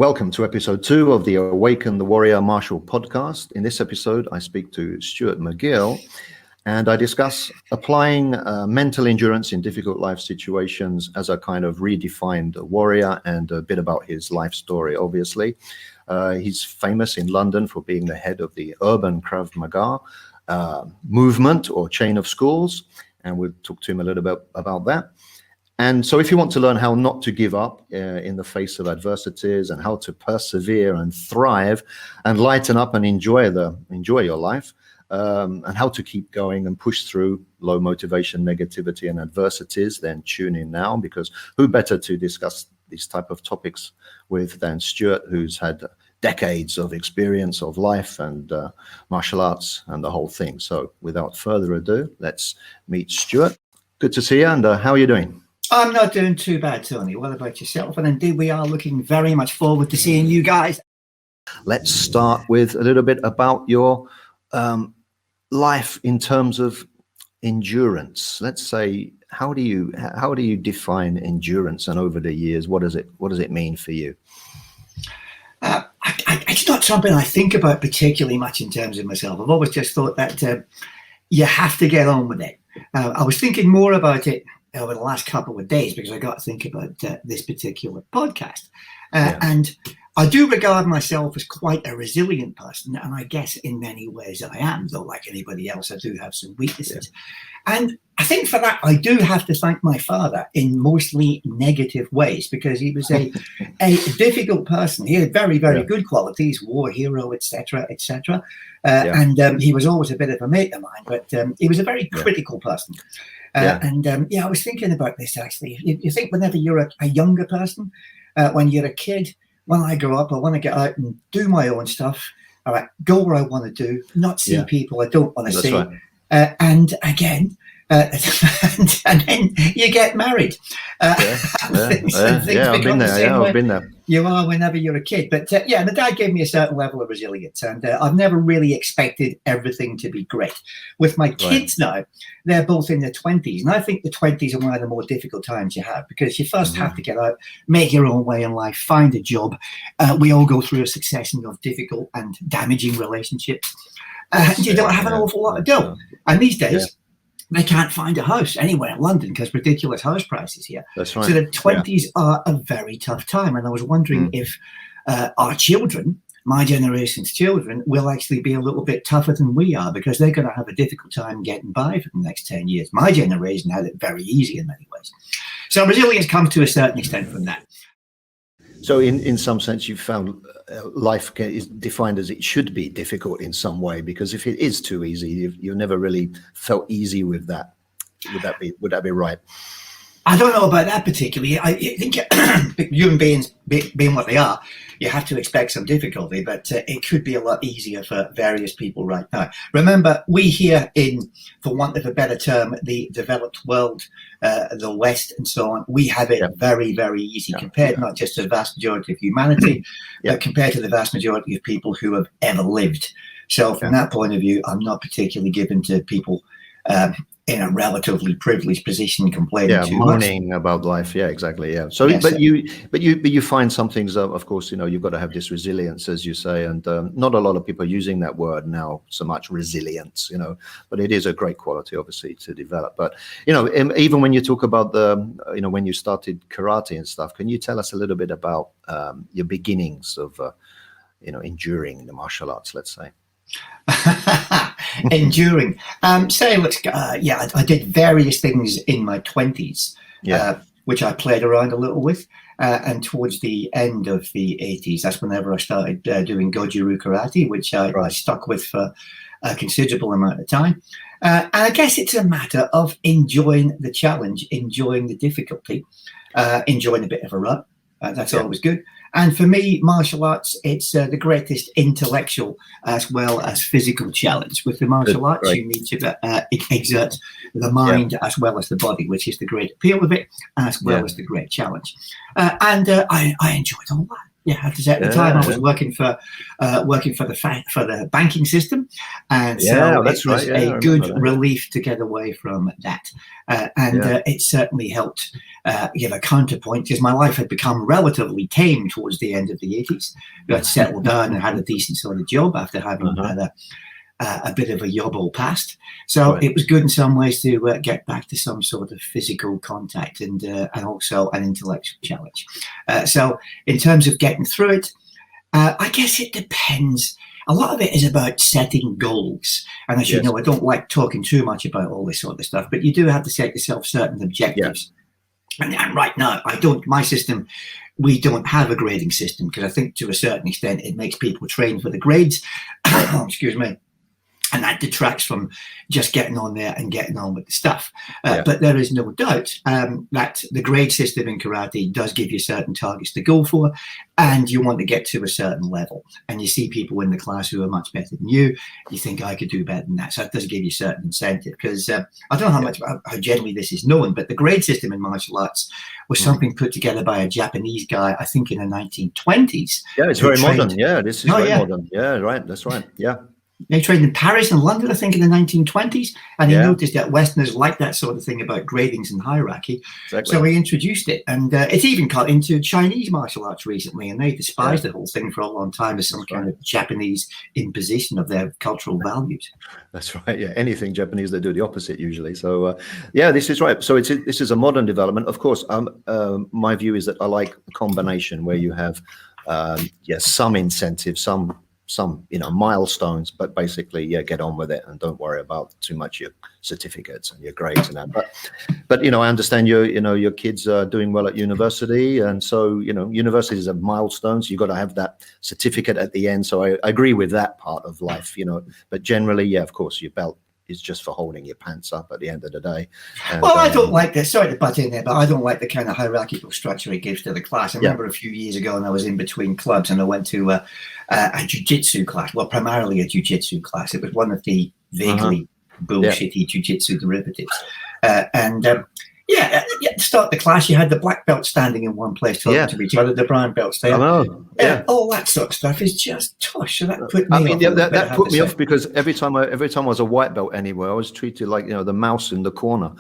Welcome to episode 2 of the Awaken the Warrior Martial podcast. In this episode, I speak to Stuart McGill and I discuss applying mental endurance in difficult life situations as a kind of redefined warrior and a bit about his life story, obviously. He's famous in London for being the head of the Urban Krav Maga movement or chain of schools, and we'll talk to him a little bit about that. And so if you want to learn how not to give up in the face of adversities and how to persevere and thrive and lighten up and enjoy your life, and how to keep going and push through low motivation, negativity and adversities, then tune in now, because who better to discuss these type of topics with than Stuart, who's had decades of experience of life and martial arts and the whole thing. So without further ado, let's meet Stuart. Good to see you, and how are you doing? I'm not doing too bad, Tony. What about yourself? And indeed, we are looking very much forward to seeing you guys. Let's start with a little bit about your life in terms of endurance. Let's say, how do you define endurance, and over the years, what does it mean for you? It's not something I think about particularly much in terms of myself. I've always just thought that you have to get on with it. I was thinking more about it over the last couple of days because I got to think about this particular podcast. And I do regard myself as quite a resilient person, and I guess in many ways I am, though like anybody else, I do have some weaknesses. And I think for that, I do have to thank my father in mostly negative ways, because he was a difficult person. He had very, very good qualities, war hero, etc., etc. And he was always a bit of a mate of mine, but he was a very critical person. And I was thinking about this actually. You think whenever you're a younger person, when you're a kid, when I grow up, I want to get out and do my own stuff. All right, go where I want to do, not see people I don't want to see. Right. And again, and then you get married. I've been there. You are whenever you're a kid. But my dad gave me a certain level of resilience, and I've never really expected everything to be great. With my kids now, they're both in their 20s, and I think the 20s are one of the more difficult times you have, because you first have to get out, make your own way in life, find a job. We all go through a succession of difficult and damaging relationships. You don't have an awful lot to do. And these days, they can't find a house anywhere in London because ridiculous house prices here. That's right. So the 20s are a very tough time. And I was wondering if our children, my generation's children, will actually be a little bit tougher than we are, because they're going to have a difficult time getting by for the next 10 years. My generation had it very easy in many ways. So resilience comes to a certain extent from that. So in some sense, you've found life is defined as it should be difficult in some way, because if it is too easy, you've never really felt easy with that. Would that be right? I don't know about that particularly. I think human beings, being what they are, you have to expect some difficulty, but it could be a lot easier for various people right now. Remember, we here in, for want of a better term, the developed world, the West and so on, we have it very, very easy compared not just to the vast majority of humanity, but compared to the vast majority of people who have ever lived. So from that point of view, I'm not particularly given to people in a relatively privileged position complaining too much. Moaning about life. Yeah, exactly. Yeah. So, but you find some things. Of course, you've got to have this resilience, as you say, and not a lot of people are using that word now so much, resilience. But it is a great quality, obviously, to develop. But even when you talk about when you started karate and stuff, can you tell us a little bit about your beginnings of enduring the martial arts? Let's say. Enduring. I did various things in my 20s, which I played around a little with. And towards the end of the 80s, that's whenever I started doing Goju-Ryu karate, which I stuck with for a considerable amount of time. And I guess it's a matter of enjoying the challenge, enjoying the difficulty, enjoying a bit of a rut. That's always good. And for me, martial arts, it's the greatest intellectual as well as physical challenge. With the martial arts, you need to exert the mind as well as the body, which is the great appeal of it, as well as the great challenge. And I enjoyed all that. Yeah, I have to say at the time I was working for the banking system, and so that's it was right. Yeah, I a good remember that. relief to get away from that, and it certainly helped give a counterpoint, because my life had become relatively tame towards the end of the 80s. Got settled down and had a decent sort of job after having had a bit of a yobble past. So it was good in some ways to get back to some sort of physical contact and also an intellectual challenge. So in terms of getting through it, I guess it depends. A lot of it is about setting goals. And as you know, I don't like talking too much about all this sort of stuff, but you do have to set yourself certain objectives. And right now, my system, we don't have a grading system, because I think to a certain extent it makes people train for the grades. Excuse me. And that detracts from just getting on there and getting on with the stuff. But there is no doubt that the grade system in karate does give you certain targets to go for, and you want to get to a certain level. And you see people in the class who are much better than you. You think, I could do better than that. So it does give you certain incentive, because I don't know how generally this is known, but the grade system in martial arts was something put together by a Japanese guy, I think in the 1920s. Yeah, it's very modern. Yeah, this is very modern. Yeah, right. That's right. Yeah. They trained in Paris and London, I think, in the 1920s, and he noticed that Westerners like that sort of thing about gradings and hierarchy. Exactly. So he introduced it, and it's even cut into Chinese martial arts recently, and they despised the whole thing for a long time as some kind of Japanese imposition of their cultural values. That's right. Yeah, anything Japanese, they do the opposite usually. So this is right. So this is a modern development. Of course, my view is that I like a combination where you have some incentive, some milestones, but basically get on with it and don't worry about too much your certificates and your grades and that. But I understand your kids are doing well at university, and so universities have milestones. You've got to have that certificate at the end. So I agree with that part of life, but generally, of course, your belt is just for holding your pants up at the end of the day. And, well, I don't like this. Sorry to butt in there, but I don't like the kind of hierarchical structure it gives to the class. I remember a few years ago, and I was in between clubs, and I went to a jiu-jitsu class. Well, primarily a jiu-jitsu class. It was one of the vaguely bullshitty jiu-jitsu derivatives, to start the class, you had the black belt standing in one place talking to each other, the brown belts there. All that sort of stuff is just tush. So that put me off. That put me off, because every time I was a white belt anywhere, I was treated like the mouse in the corner,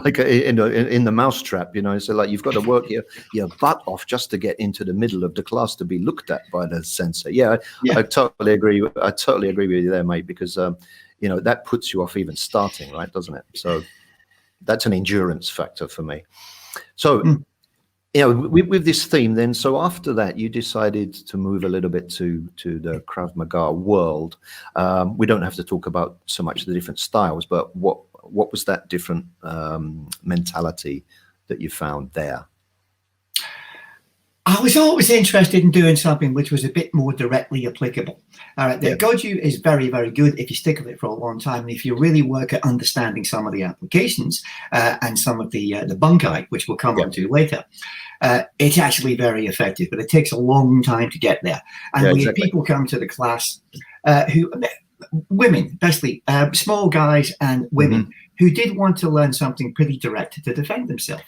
like in the mouse trap. So like you've got to work your butt off just to get into the middle of the class to be looked at by the sensei. I totally agree. I totally agree with you there, mate, because that puts you off even starting, right? Doesn't it? So that's an endurance factor for me. So, with this theme then, so after that, you decided to move a little bit to the Krav Maga world. We don't have to talk about so much the different styles, but what was that different mentality that you found there? I was always interested in doing something which was a bit more directly applicable. All right, the Goju is very, very good if you stick with it for a long time, and if you really work at understanding some of the applications and some of the bunkai, which we'll come on to later. It's actually very effective, but it takes a long time to get there. And we had people come to the class women, basically small guys and women, who did want to learn something pretty direct to defend themselves.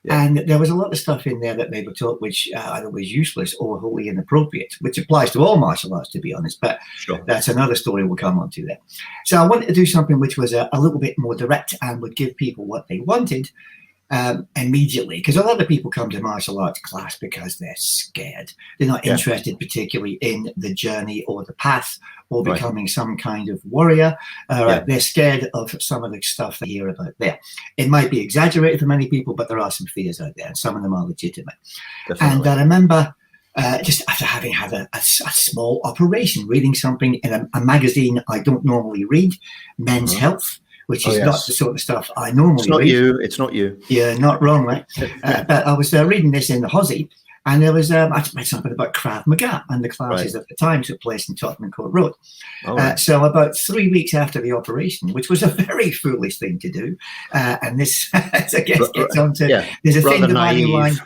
And there was a lot of stuff in there that they were taught which either was useless or wholly inappropriate, which applies to all martial arts, to be honest. But that's another story we'll come on to there. So I wanted to do something which was a little bit more direct and would give people what they wanted immediately, because a lot of people come to martial arts class because they're scared. They're not interested particularly in the journey or the path or becoming some kind of warrior. They're scared of some of the stuff they hear about there. It might be exaggerated for many people, but there are some fears out there, and some of them are legitimate. Definitely. And I remember just after having had a small operation, reading something in a magazine I don't normally read, Men's Health, which is not the sort of stuff I normally read. It's not you. Yeah, not wrong, right? But I was reading this in the Hossie, and there was I read something about Krav Maga, and the classes at the time took place in Tottenham Court Road. So about 3 weeks after the operation, which was a very foolish thing to do, and this I guess gets on to there's a thin dividing line.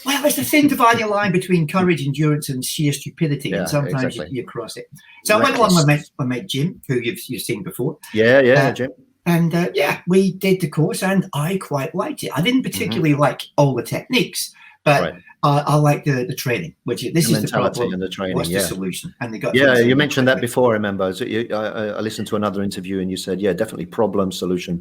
Well, there's a thin dividing line between courage, endurance, and sheer stupidity, and sometimes you cross it. So I went along with my mate Jim, who you've seen before. Jim. And we did the course, and I quite liked it. I didn't particularly like all the techniques, But Right. I like the training, which this The is the mentality problem. and the training. What's the Yeah. solution? And they got Yeah, things you in mentioned that quickly. before, I remember. So I listened to another interview and you said, yeah, definitely problem, solution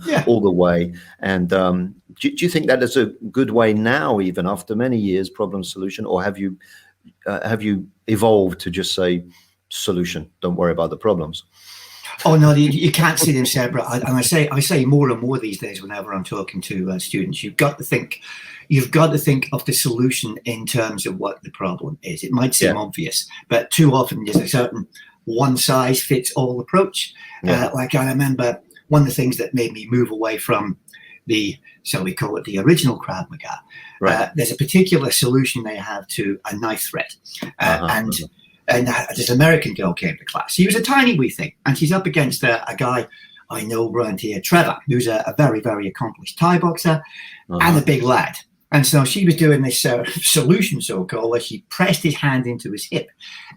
Yeah. all the way. And do you think that is a good way now, even after many years, problem, solution, or have you evolved to just say solution, don't worry about the problems? Oh no, you can't see them separate. And I say more and more these days whenever I'm talking to students, you've got to think of the solution in terms of what the problem is. It might seem obvious, but too often there's a certain one size fits all approach. Like I remember one of the things that made me move away from the, shall we call it, the original Krav Maga. Right. There's a particular solution they have to a knife threat, and this American girl came to class. She was a tiny wee thing, and she's up against a guy I know around here, Trevor, who's a very, very accomplished Thai boxer and a big lad. And so she was doing this solution, so-called, where she pressed his hand into his hip,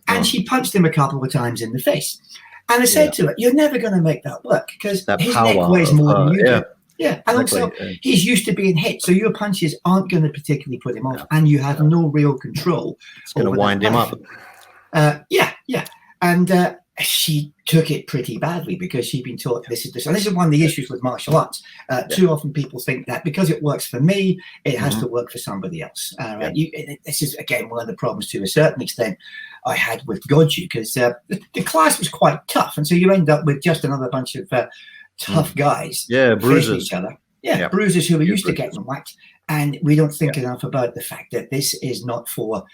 and she punched him a couple of times in the face. And I said to her, "You're never going to make that work because his neck weighs more than you do." Yeah, and also he's used to being hit, so your punches aren't going to particularly put him off, and you have no real control. It's going to wind him up. And she took it pretty badly because she'd been taught this is this. And this is one of the issues with martial arts. Too often people think that because it works for me, it has to work for somebody else. This is, again, one of the problems to a certain extent I had with Goju, because the class was quite tough. And so you end up with just another bunch of tough guys bruisers. each other. Bruisers who are used to getting whacked. And we don't think enough about the fact that this is not for...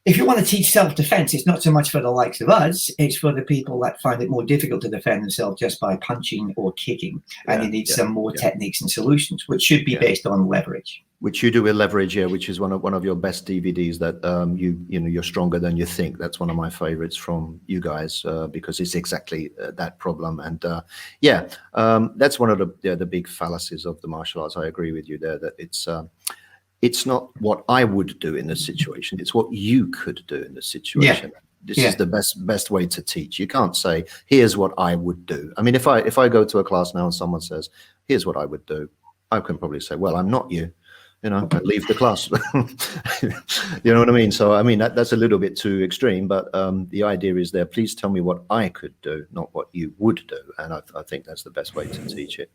If you want to teach self-defense, it's not so much for the likes of us, it's for the people that find it more difficult to defend themselves just by punching or kicking. And you need some more techniques and solutions, which should be based on leverage. Which you do with leverage, which is one of your best DVDs that you're stronger than you think. That's one of my favorites from you guys because it's exactly that problem. And that's one of the big fallacies of the martial arts. I agree with you there that it's not what I would do in this situation. It's what you could do in this situation. This is the best way to teach. You can't say, here's what I would do. I mean, if I go to a class now and someone says, here's what I would do, I can probably say, well, I'm not you. Leave the class. You know what I mean? So, I mean, that's a little bit too extreme, but the idea is there, please tell me what I could do, not what you would do. And I think that's the best way to teach it.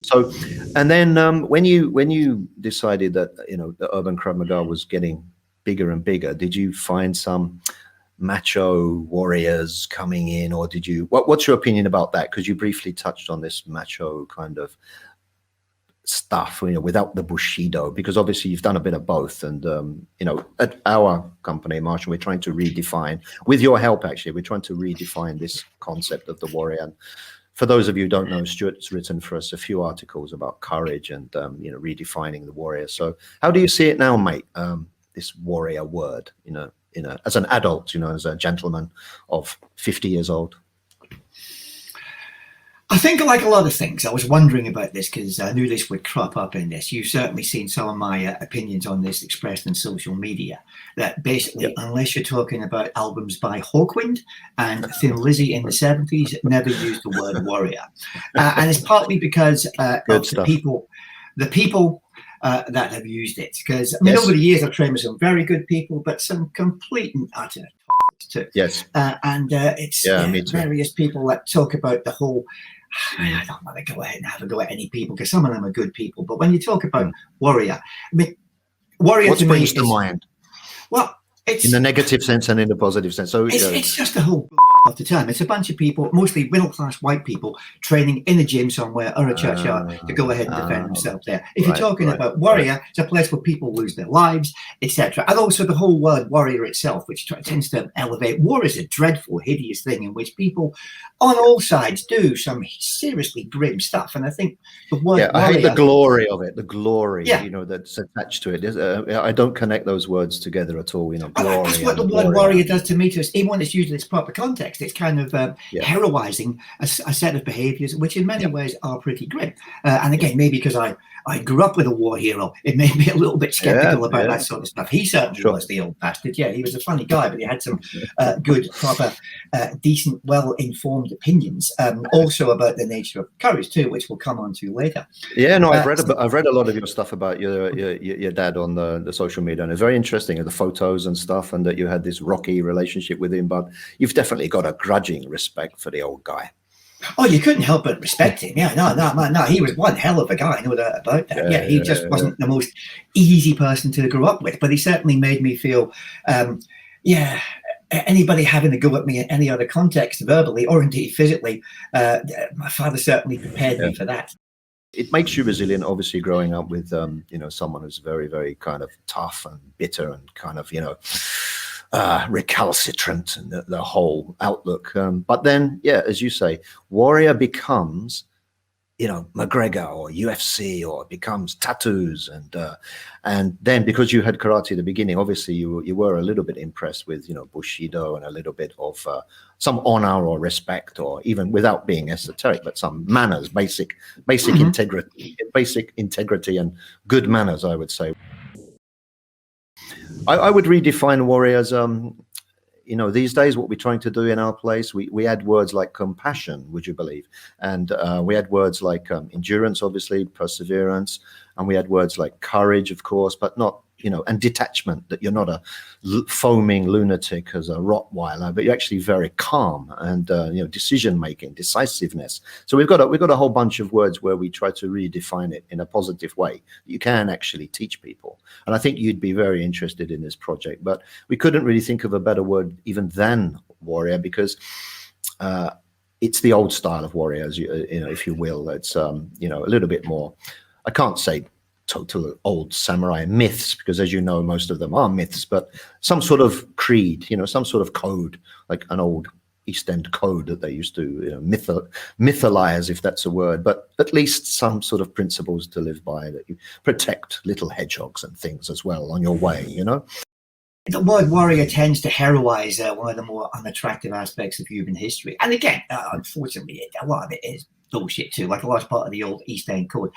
So, and then when you decided that the Urban Krav Maga was getting bigger and bigger, did you find some macho warriors coming in, or did you? What's your opinion about that? Because you briefly touched on this macho kind of stuff, without the Bushido. Because obviously you've done a bit of both, and at our company, Martial, we're trying to redefine, with your help, actually, we're trying to redefine this concept of the warrior. And for those of you who don't know, Stuart's written for us a few articles about courage and redefining the warrior. So how do you see it now, mate? This warrior word, as an adult, as a gentleman of 50 years old. I think, like a lot of things, I was wondering about this because I knew this would crop up in this. You've certainly seen some of my opinions on this expressed in social media, that basically, unless you're talking about albums by Hawkwind and Thin Lizzy in the 70s, never used the word warrior. And it's partly because of the people that have used it. Because, I mean, over the years, I've trained with some very good people, but some complete and utter too. Yes. And it's various people that talk about the whole... I don't want to go ahead and have a go at any people because some of them are good people. But when you talk about warrior, I mean, warrior what to springs me to mind? Well, it's in the negative sense and in the positive sense. So it's just a whole of the time. It's a bunch of people, mostly middle-class white people, training in a gym somewhere or a churchyard to go ahead and defend themselves there. If you're talking about warrior, it's a place where people lose their lives, etc. And also the whole word warrior itself, which tends to elevate. War is a dreadful, hideous thing in which people on all sides do some seriously grim stuff. And I think the word warrior, I hate the glory of it, the glory, that's attached to it. I don't connect those words together at all, glory. That's what the word warrior does to me, even when it's used in its proper context. It's kind of heroizing a set of behaviors, which in many ways are pretty grim. And again, maybe because I I grew up with a war hero. It made me a little bit skeptical about that sort of stuff. He certainly was the old bastard. Yeah, he was a funny guy, but he had some good, proper, decent, well-informed opinions. Also about the nature of courage too, which we'll come on to later. Yeah, no, I've read a lot of your stuff about your dad on the social media, and it's very interesting, the photos and stuff, and that you had this rocky relationship with him. But you've definitely got a grudging respect for the old guy. Oh, you couldn't help but respect him. Yeah, no, he was one hell of a guy, no doubt about that. Yeah, he just wasn't the most easy person to grow up with, but he certainly made me feel, anybody having a go at me in any other context, verbally or indeed physically, my father certainly prepared me for that. It makes you resilient, obviously, growing up with, someone who's very, very kind of tough and bitter and kind of, recalcitrant and the whole outlook. But then, as you say, warrior becomes, McGregor or UFC, or it becomes tattoos. And then because you had karate at the beginning, obviously you were a little bit impressed with, Bushido and a little bit of some honor or respect, or even without being esoteric, but some manners, basic integrity and good manners, I would say. I would redefine warrior as, these days what we're trying to do in our place, we add words like compassion, would you believe? And we add words like endurance, obviously, perseverance, and we add words like courage, of course, but not, and detachment, that you're not a foaming lunatic as a Rottweiler, but you're actually very calm, and, decision-making, decisiveness. So we've got a whole bunch of words where we try to redefine it in a positive way. You can actually teach people. And I think you'd be very interested in this project, but we couldn't really think of a better word even than warrior, because it's the old style of warriors, if you will. It's, a little bit more, I can't say total old samurai myths, because as you know, most of them are myths, but some sort of creed, some sort of code, like an old East End code that they used to mythalize, if that's a word, but at least some sort of principles to live by, that you protect little hedgehogs and things as well on your way, The word warrior tends to heroize one of the more unattractive aspects of human history. And again, unfortunately, a lot of it is bullshit too, like a large part of the old East End code.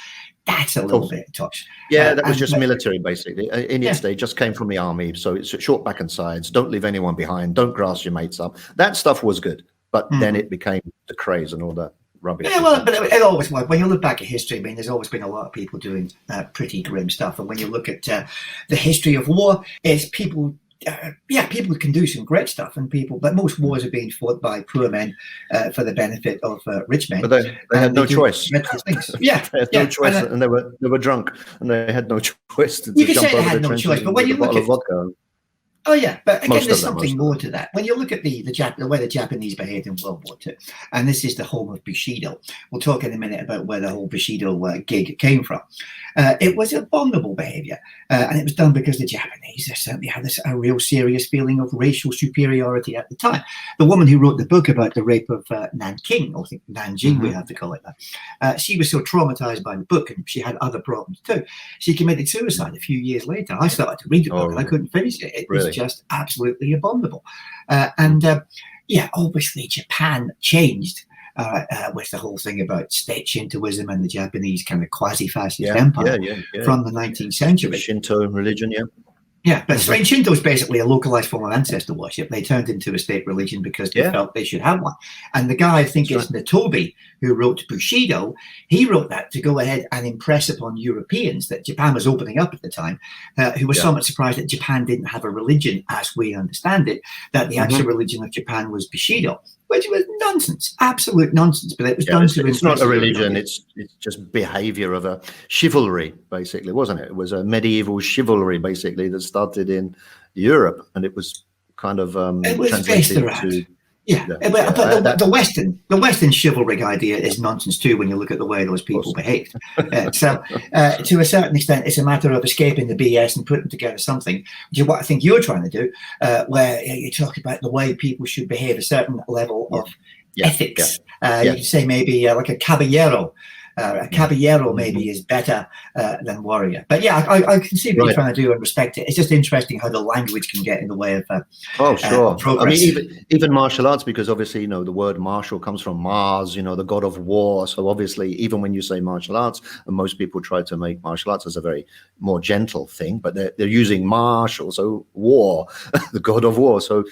That's a little bit touch. Yeah, that was just military, basically. In its day, just came from the army. So it's short back and sides, don't leave anyone behind, don't grass your mates up. That stuff was good. But then it became the craze and all that rubbish. Yeah, well, but it always was. When you look back at history, I mean, there's always been a lot of people doing pretty grim stuff. And when you look at the history of war, it's people... people can do some great stuff, but most wars are being fought by poor men for the benefit of rich men. But they had no choice. They had no choice, and they were drunk, and they had no choice to you can jump say they over had the no choice, trenches but when you with a look bottle at of vodka. Oh yeah, but again, Most there's of them, something more to that. When you look at the way the Japanese behaved in World War II, and this is the home of Bushido. We'll talk in a minute about where the whole Bushido gig came from. It was abominable behavior, and it was done because the Japanese certainly had a real serious feeling of racial superiority at the time. The woman who wrote the book about the rape of Nanking, or I think Nanjing, we have to call it that, she was so traumatized by the book, and she had other problems too. She committed suicide a few years later. I started to read the book, and I couldn't finish it. It was just absolutely abominable. Obviously Japan changed with the whole thing about state Shintoism and the Japanese kind of quasi-fascist empire from the 19th century. Shinto religion, Yeah, but Shinto is basically a localized form of ancestor worship. They turned into a state religion because they felt they should have one. And the guy, I think it's Natobi, who wrote Bushido, he wrote that to go ahead and impress upon Europeans that Japan was opening up at the time, who were somewhat surprised that Japan didn't have a religion as we understand it, that the actual religion of Japan was Bushido, which was nonsense, absolute nonsense. But it was done to it's not a religion, it's just behavior of a chivalry, basically, wasn't it? It was a medieval chivalry, basically, that started in Europe, and it was kind of translated to... But the Western chivalric idea is nonsense too when you look at the way those people behaved. So to a certain extent, it's a matter of escaping the BS and putting together something, which is what I think you're trying to do, where you talk about the way people should behave, a certain level of ethics. You could say maybe like a caballero. Caballero maybe is better than warrior. But yeah, I can see what you're trying to do and respect it. It's just interesting how the language can get in the way of progress. I mean, even martial arts, because obviously, the word martial comes from Mars, the god of war. So obviously, even when you say martial arts, and most people try to make martial arts as a very more gentle thing, but they're using martial, so war, the god of war. So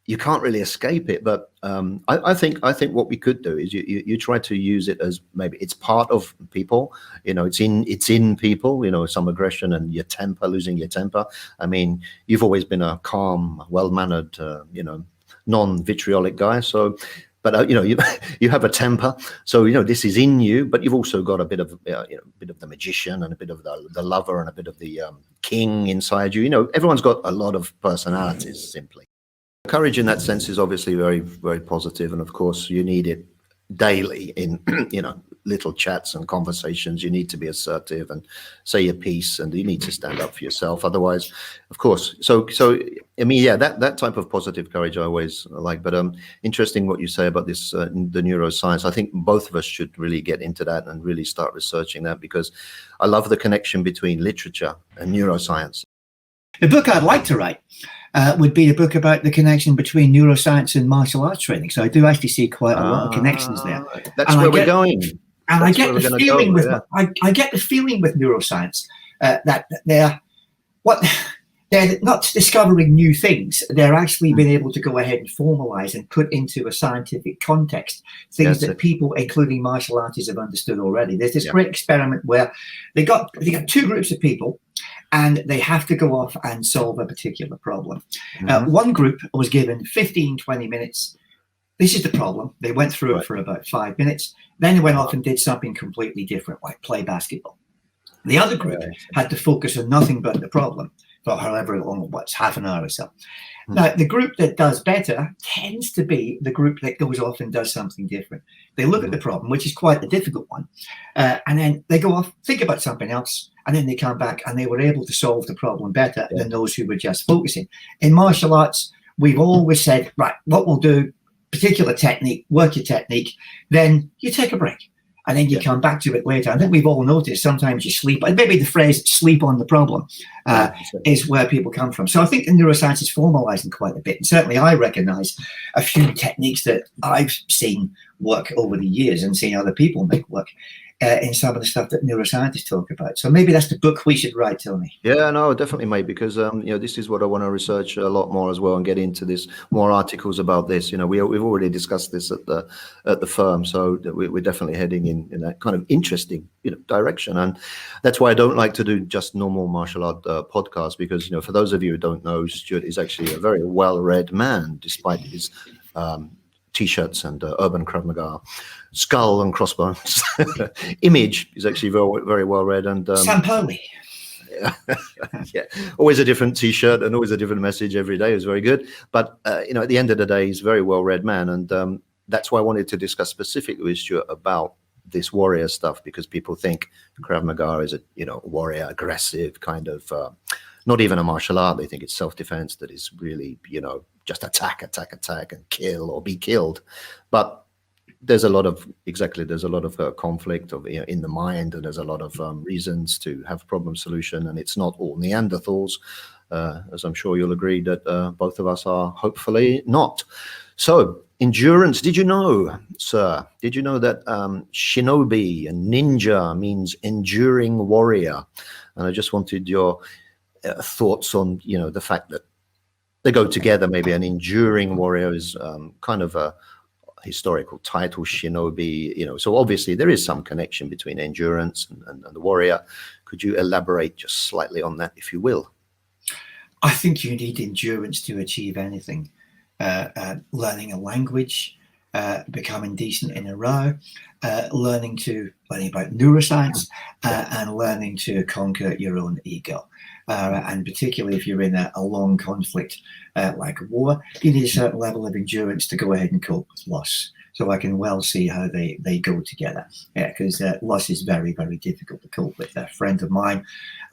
you can't really escape it. But I think what we could do is you try to use it as maybe it's part of people. It's in people. Some aggression and your temper, losing your temper. I mean, you've always been a calm, well-mannered, non-vitriolic guy. So, but you have a temper. So this is in you. But you've also got a bit of the magician and a bit of the lover and a bit of the king inside you. Everyone's got a lot of personalities simply. Courage in that sense is obviously very, very positive, and of course you need it daily in little chats and conversations. You need to be assertive and say your piece, and you need to stand up for yourself. Otherwise, of course. So I mean, yeah, that type of positive courage I always like. But interesting what you say about this the neuroscience. I think both of us should really get into that and really start researching that, because I love the connection between literature and neuroscience. The book I'd like to write would be a book about the connection between neuroscience and martial arts training. So I do actually see quite a lot of connections there. That's where we're going. And I get the feeling I get the feeling with neuroscience that they're not discovering new things. They're actually being able to go ahead and formalize and put into a scientific context things that people, including martial artists, have understood already. There's this great experiment where they got two groups of people, and they have to go off and solve a particular problem. One group was given 15, 20 minutes. This is the problem. They went through it for about 5 minutes. Then they went off and did something completely different, like play basketball. The other group had to focus on nothing but the problem for however long, half an hour or so. Now, the group that does better tends to be the group that goes off and does something different. They look at the problem, which is quite a difficult one, and then they go off, think about something else, and then they come back and they were able to solve the problem better than those who were just focusing. In martial arts, we've always said, right, what we'll do, particular technique, work your technique, then you take a break. And then you come back to it later. I think we've all noticed sometimes you sleep. Maybe the phrase "sleep on the problem" is where people come from. So I think the neuroscience is formalizing quite a bit. And certainly I recognize a few techniques that I've seen work over the years and seen other people make work in some of the stuff that neuroscientists talk about. So maybe that's the book we should write, Tony. Yeah, no, definitely, mate, because this is what I want to research a lot more as well and get into this, more articles about this. We've already discussed this at the firm, so we're definitely heading in that kind of interesting direction. And that's why I don't like to do just normal martial art podcasts, because for those of you who don't know, Stuart is actually a very well-read man, despite his T-shirts and Urban Krav Maga, Skull and Crossbones. Image is actually very, very well read. And Sampoli. Yeah, always a different T-shirt and always a different message every day. Is very good. But at the end of the day, he's a very well read man, and that's why I wanted to discuss specifically with Stuart about this warrior stuff, because people think Krav Maga is a warrior, aggressive kind of. Not even a martial art. They think it's self-defense that is really, just attack, and kill or be killed. But there's a lot of conflict in the mind, and there's a lot of reasons to have problem solution, and it's not all Neanderthals, as I'm sure you'll agree that both of us are hopefully not. So endurance. Did you know, sir? Did you know that shinobi and ninja means enduring warrior? And I just wanted your thoughts on the fact that they go together. Maybe an enduring warrior is kind of a historical title, shinobi, so obviously there is some connection between endurance and the warrior. Could you elaborate just slightly on that, if you will? I think you need endurance to achieve anything. Learning a language, becoming decent in a row, learning about neuroscience, and learning to conquer your own ego. And particularly if you're in a long conflict like a war, you need a certain level of endurance to go ahead and cope with loss. So I can well see how they go together. Yeah, because loss is very, very difficult to cope with. A friend of mine,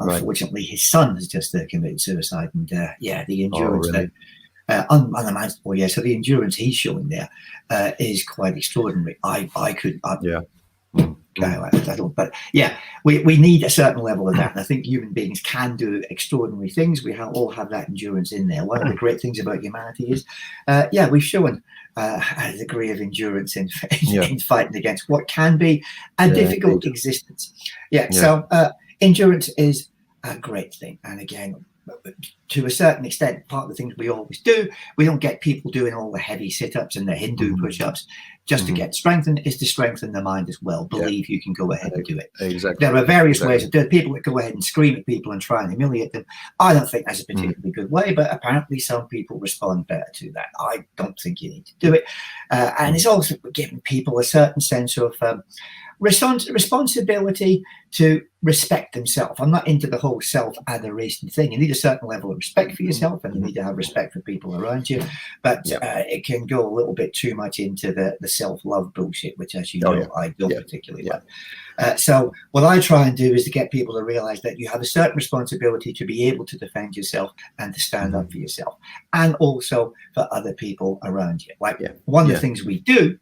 unfortunately, his son has just committed suicide, and the endurance unimaginable. Yeah, so the endurance he's showing there is quite extraordinary. But yeah, we need a certain level of that. And I think human beings can do extraordinary things. We all have that endurance in there. One of the great things about humanity is, we've shown a degree of endurance in fighting against what can be a difficult existence. So endurance is a great thing. And again, to a certain extent, part of the things we always do, we don't get people doing all the heavy sit-ups and the Hindu push-ups just to get strengthened, is to strengthen the mind as well. Believe you can go ahead and do it. Exactly. There are various ways of doing it. People that go ahead and scream at people and try and humiliate them. I don't think that's a particularly good way, but apparently some people respond better to that. I don't think you need to do it. And it's also giving people a certain sense of responsibility to respect themselves. I'm not into the whole self-adoration thing. You need a certain level of respect for yourself, and you need to have respect for people around you. But it can go a little bit too much into the self-love bullshit, which, as you know, I don't particularly like. So what I try and do is to get people to realize that you have a certain responsibility to be able to defend yourself and to stand up for yourself, and also for other people around you. Like one of the things we do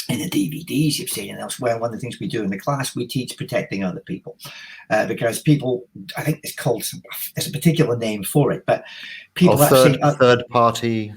in the DVDs you've seen and elsewhere, one of the things we do in the class, we teach protecting other people, because people, I think it's called, there's a particular name for it, but people third party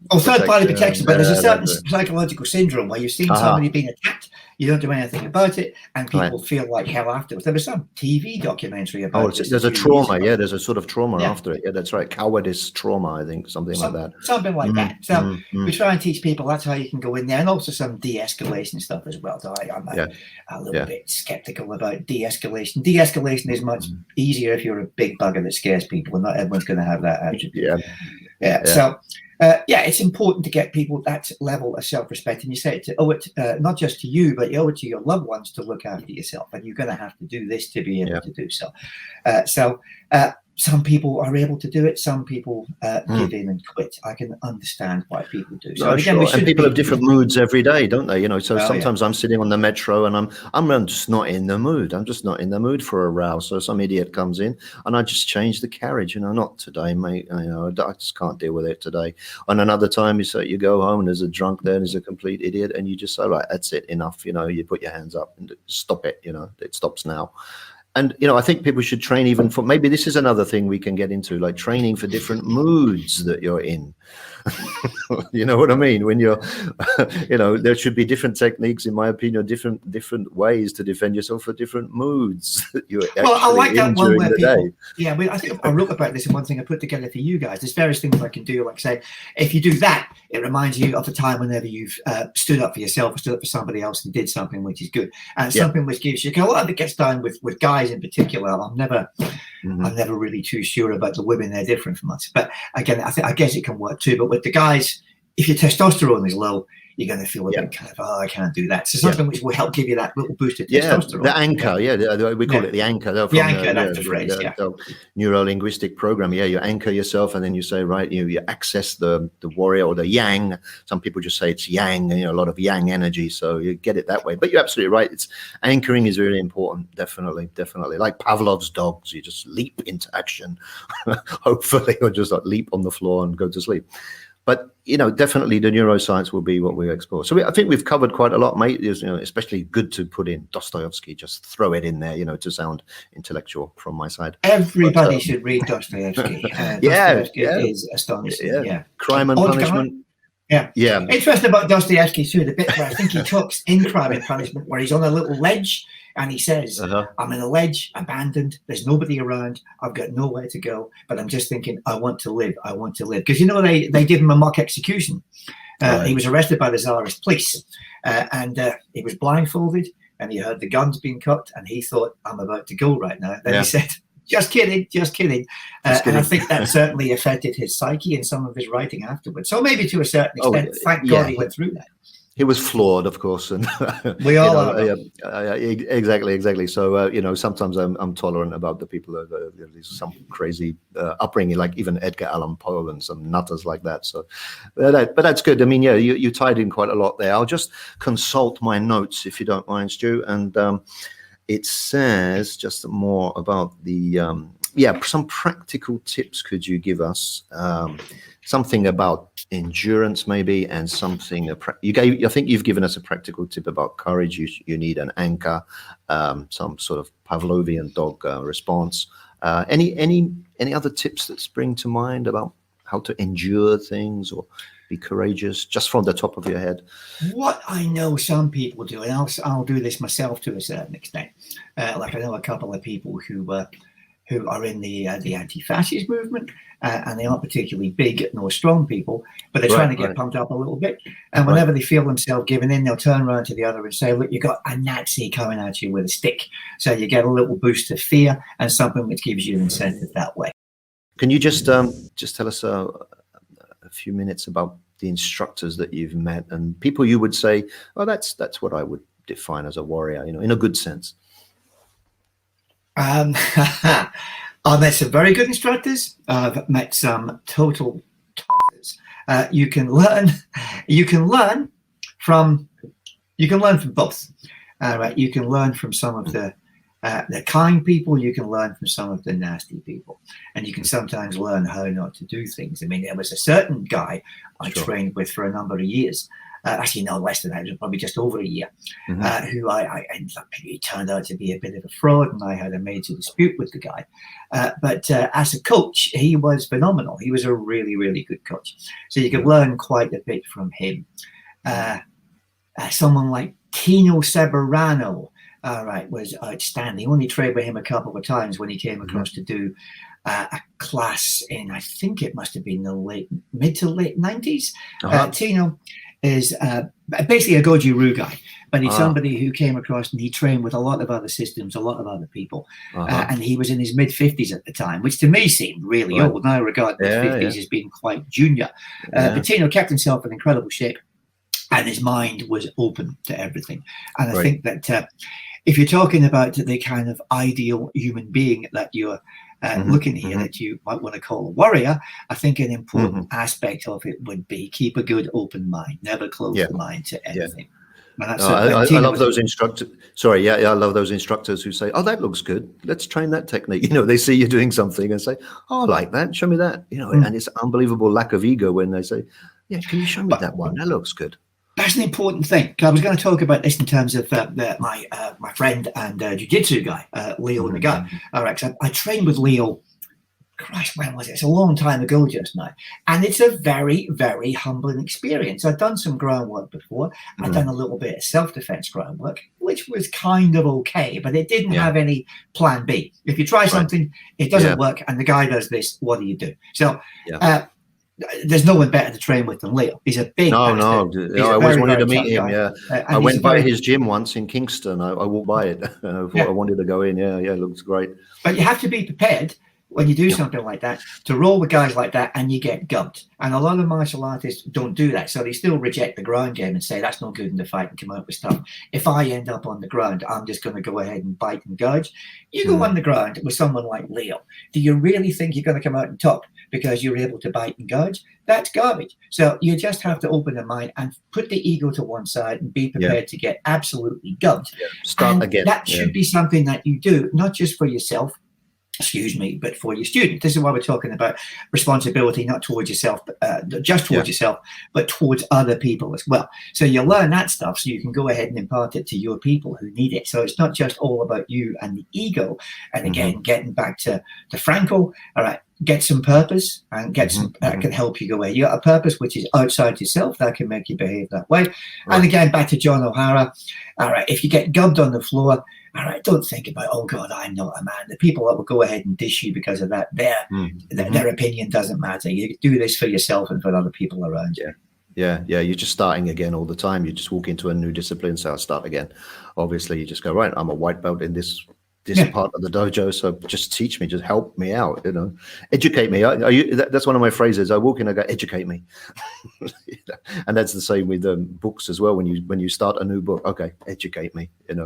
protection. But there's a certain psychological syndrome where you've seen somebody being attacked, you don't do anything about it, and people feel like hell afterwards. There was some TV documentary about this. There's a trauma, there's a sort of trauma after it. Yeah, that's right. Cowardice trauma, I think, something like that. Something like that. So we try and teach people that's how you can go in there, and also some de-escalation stuff as well. So I'm a little bit skeptical about de-escalation. De-escalation is much easier if you're a big bugger that scares people, and not everyone's going to have that attribute. So it's important to get people that level of self-respect, and you say it not just to you, but you owe it to your loved ones to look after yourself, and you're going to have to do this to be able to do so. Some people are able to do it. Some people give in and quit. I can understand why people do. So again, and people have different moods every day, don't they? So sometimes I'm sitting on the metro and I'm just not in the mood. I'm just not in the mood for a row. So some idiot comes in and I just change the carriage. Not today, mate. I just can't deal with it today. And another time you go home and there's a drunk there, and there's a complete idiot, and you just say, right, that's it, enough. You put your hands up and stop it. It stops now. And, I think people should train even for, maybe this is another thing we can get into, like training for different moods that you're in. You know what I mean? When you're, there should be different techniques, in my opinion, different ways to defend yourself for different moods that you're I like that one where people, day. I think I wrote about this in one thing I put together for you guys. There's various things I can do, like say, if you do that, it reminds you of the time whenever you've stood up for yourself or stood up for somebody else and did something which is good, and something which gives you, a lot of it gets done with guys in particular. I'm never really too sure about the women. They're different from us, but again, I guess it can work too. But with the guys, if your testosterone is low, you're going to feel a bit kind of, I can't do that. So something which will help give you that little boost of testosterone. The anchor, we call it the anchor. The anchor, that's the phrase, the neuro-linguistic program. You anchor yourself, and then you say, right, you access the warrior or the yang. Some people just say it's yang, and a lot of yang energy, so you get it that way. But you're absolutely right. It's anchoring is really important, definitely. Like Pavlov's dogs, you just leap into action, hopefully, or just like leap on the floor and go to sleep. But, definitely the neuroscience will be what we explore. So I think we've covered quite a lot, mate. It's, especially good to put in Dostoevsky, just throw it in there, to sound intellectual from my side. Everybody should read Dostoevsky. Dostoevsky is astonishing. Crime and Punishment. Interesting about Dostoevsky too, the bit where I think he talks in Crime and Punishment, where he's on a little ledge and he says, I'm in a ledge, abandoned, there's nobody around, I've got nowhere to go, but I'm just thinking, I want to live. Because they did him a mock execution. He was arrested by the Tsarist police, and he was blindfolded, and he heard the guns being cut, and he thought, I'm about to go right now. Then he said, just kidding. And I think that certainly affected his psyche and some of his writing afterwards. So maybe to a certain extent, thank God he went through that. He was flawed, of course, and we all are. Exactly. So sometimes I'm tolerant about the people that some crazy upbringing, like even Edgar Allan Poe and some nutters like that. So, but that's good. I mean, you tied in quite a lot there. I'll just consult my notes if you don't mind, Stu, and it says just more about the some practical tips could you give us? Something about endurance maybe, and something I think you've given us a practical tip about courage. You need an anchor, some sort of Pavlovian dog response. Any other tips that spring to mind about how to endure things or be courageous, just from the top of your head? What I know some people do, and I'll do this myself to a certain extent. Like I know a couple of people who are in the anti-fascist movement, and they aren't particularly big nor strong people, but they're trying to get pumped up a little bit. And whenever they feel themselves giving in, they'll turn around to the other and say, look, you got a Nazi coming at you with a stick. So you get a little boost of fear and something which gives you an incentive that way. Can you just tell us a few minutes about the instructors that you've met and people you would say, oh, that's what I would define as a warrior, in a good sense? I've met some very good instructors. I've met some total tossers. You can learn from both. Right? You can learn from some of the kind people. You can learn from some of the nasty people, and you can sometimes learn how not to do things. I mean, there was a certain guy I trained with for a number of years. Actually, no, less than that. It was probably just over a year. Who I ended up, he turned out to be a bit of a fraud, and I had a major dispute with the guy. But as a coach, he was phenomenal. He was a really, really good coach. So you could learn quite a bit from him. Someone like Tino Seberano, was outstanding. He only trained with him a couple of times when he came across to do a class in, I think it must have been the mid to late 90s. Tino is basically a Goju Ryu guy, but he's somebody who came across and he trained with a lot of other systems, a lot of other people, and he was in his mid-50s at the time, which to me seemed really old. Now I regard mid-50s as being quite junior. But Tino kept himself in incredible shape, and his mind was open to everything. And I think that if you're talking about the kind of ideal human being that you're looking here, that you might want to call a warrior, I think an important aspect of it would be keep a good open mind, never close the mind to anything. I love those instructors. Sorry, I love those instructors who say, "Oh, that looks good. Let's train that technique." They see you doing something and say, "Oh, I like that. Show me that." And it's unbelievable lack of ego when they say, "Yeah, can you show me that one? That looks good." That's an important thing. I was going to talk about this in terms of my friend and jiu-jitsu guy, Leo Nagai. All right, so I trained with Leo. Christ, when was it? It's a long time ago just now. And it's a very, very humbling experience. I've done some groundwork before. I've done a little bit of self-defense groundwork, which was kind of okay, but it didn't have any plan B. If you try something, it doesn't work, and the guy does this, what do you do? So there's no one better to train with than Leo. He's a big I always wanted to meet him. I went by his gym once in Kingston. I walked by it. I wanted to go in. It looks great. But you have to be prepared when you do something like that to roll with guys like that, and you get gubbed. And a lot of martial artists don't do that, so they still reject the ground game and say that's not good in the fight and come out with stuff. If I end up on the ground, I'm just going to go ahead and bite and gouge. You go on the ground with someone like Leo. Do you really think you're going to come out on top because you're able to bite and gouge? That's garbage. So you just have to open your mind and put the ego to one side and be prepared to get absolutely gubbed. Start again. That should be something that you do, not just for yourself, but for your student. This is why we're talking about responsibility, not towards yourself, just towards yourself, but towards other people as well. So you learn that stuff so you can go ahead and impart it to your people who need it. So it's not just all about you and the ego. And again, getting back to Frankel, all right, get some purpose and get some that can help you go away. You got a purpose which is outside yourself that can make you behave that way. And again, back to John O'Hara, all right, if you get gubbed on the floor, all right, don't think about, oh God, I'm not a man. The people that will go ahead and dish you because of that, their opinion doesn't matter. You do this for yourself and for other people around you. Yeah. You're just starting again all the time. You just walk into a new discipline, so I'll start again. Obviously, you just go, right, I'm a white belt in this part of the dojo, so just teach me, just help me out, educate me. That's one of my phrases. I walk in, I go, educate me. And that's the same with books as well. When you start a new book, okay, educate me, And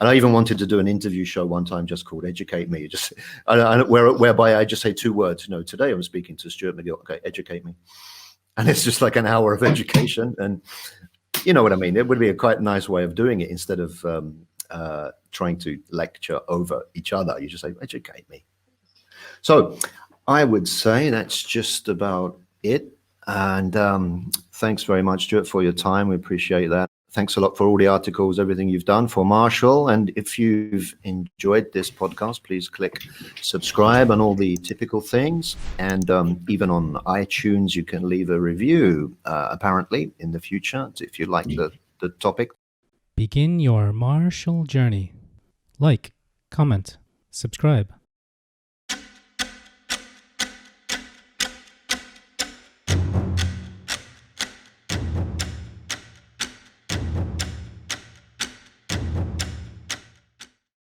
I even wanted to do an interview show one time just called Educate Me, whereby I just say two words. Today I'm speaking to Stuart McGill. Okay, educate me. And it's just like an hour of education. And you know what I mean? It would be a quite nice way of doing it instead of trying to lecture over each other. You just say, educate me. So I would say that's just about it. And thanks very much, Stuart, for your time. We appreciate that. Thanks a lot for all the articles, everything you've done for Marshall. And if you've enjoyed this podcast, please click subscribe and all the typical things. And even on iTunes, you can leave a review, apparently, in the future, if you like the topic. Begin your Marshall journey. Like, comment, subscribe.